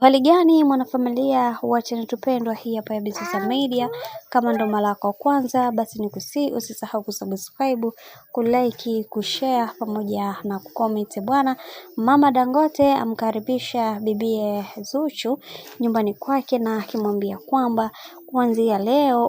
Hali gani mwanafamilia wa channel tupendwa hii hapa ya Bizaza Media. Kama ndo mara yako kwanza, basi usisahau kusubscribe, kulike, kushare pamoja na kucomment. Bwana Mama Dangote amkaribisha bibie Zuchu nyumbani kwake na akimwambia kwamba kuanzia leo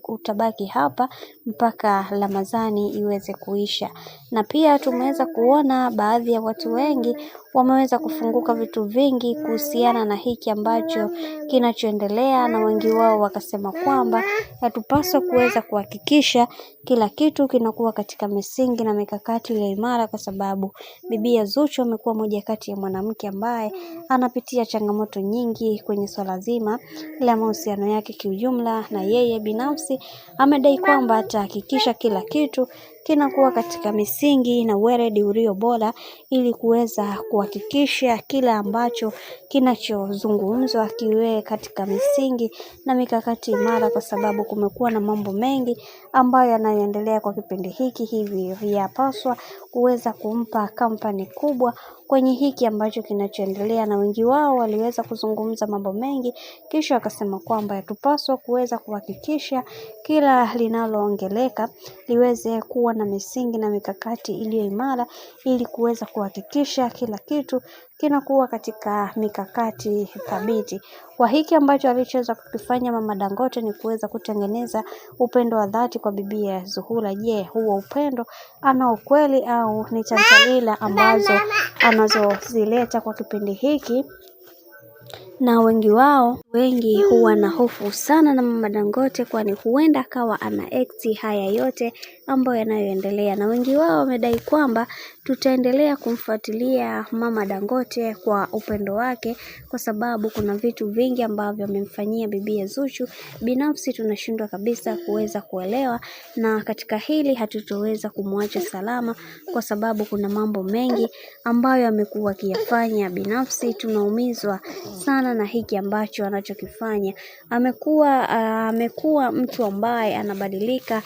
utabaki hapa mpaka Ramadhani iweze kuisha. Na pia tumeweza kuona baadhi ya watu wengi wameweza kufunguka vitu vingi kuhusiana na hiki ambacho kinachoendelea, na wengi wao wakasema kwamba yatupaswa kuweza kuhakikisha kila kitu kinakuwa katika misingi na mikakati ile imara, kwa sababu bibi Zuchu amekuwa moja kati ya mwanamke ambaye anapitia changamoto nyingi kwenye swala zima la mahusiano yake kiujumla, na yeye binafsi amedai kwamba atahakikisha kila kitu kinakuwa katika misingi na weledi ulio bora, ili kuweza kuhakikisha kila ambacho kinachozungumzwa kiwe katika misingi na mikakati imara, kwa sababu kumekuwa na mambo mengi ambayo yanayoendelea kwa kipindi hiki. Hivi yapaswa kuweza kumpa kampani kubwa kwenye hiki ambacho kinachoendelea, na wengi wao waliweza kuzungumza mambo mengi, kisha akasema kwamba yatupaswa kuweza kuhakikisha kila linaloongeleka liweze kuwa na misingi na mikakati iliyo imara, ili kuweza kuhakikisha kila kitu kinakuwa katika mikakati thabiti. Kwa hiki ambacho alichoweza kukifanya Mama Dangote ni kuweza kutengeneza upendo wa dhati kwa bibie Zuhura. Je, huo upendo ana ukweli au ni chantalila ambazo anazozileta kwa kipindi hiki? Na wengi huwa na hofu sana na Mama Dangote, kwani huenda akawa ana haya yote ambayo yanayoendelea, na wengi wao wamedai kwamba tutaendelea kumfuatilia Mama Dangote kwa upendo wake, kwa sababu kuna vitu vingi ambavyo amemfanyia bibi Zuchu. Binafsi tunashindwa kabisa kuweza kuelewa, na katika hili hatutoweza kumwacha salama, kwa sababu kuna mambo mengi ambayo amekuwa akiyafanya. Binafsi tunaumizwa sana na hiki ambacho anachokifanya. Amekuwa mtu ambaye anabadilika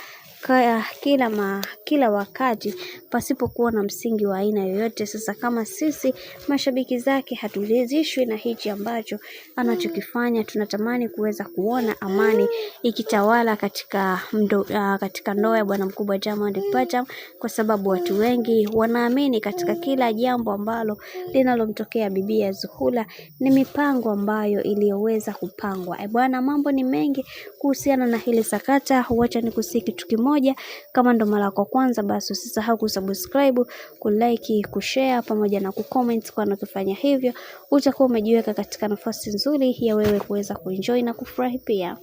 kila wakati pasipokuwa na msingi wa aina yoyote. Sasa kama sisi mashabiki zake haturidhishwi na hichi ambacho anachokifanya, tunatamani kuweza kuona amani ikitawala katika ndoa ya bwana mkubwa Diamond Platnumz, kwa sababu watu wengi wanaamini katika kila jambo ambalo linalomtokea bibi Zuhura ni mipango ambayo iliyoweza kupangwa. Bwana, mambo ni mengi kuhusiana na hili sakata. Wacha nikusii kitu kimoja, kama ndo mara yako kwanza, basi usisahau kusubscribe, kulike, kushare pamoja na kucomment, kwa kufanya hivyo utakuwa umejiweka katika nafasi nzuri ya wewe kuweza kuenjoy na kufurahi pia.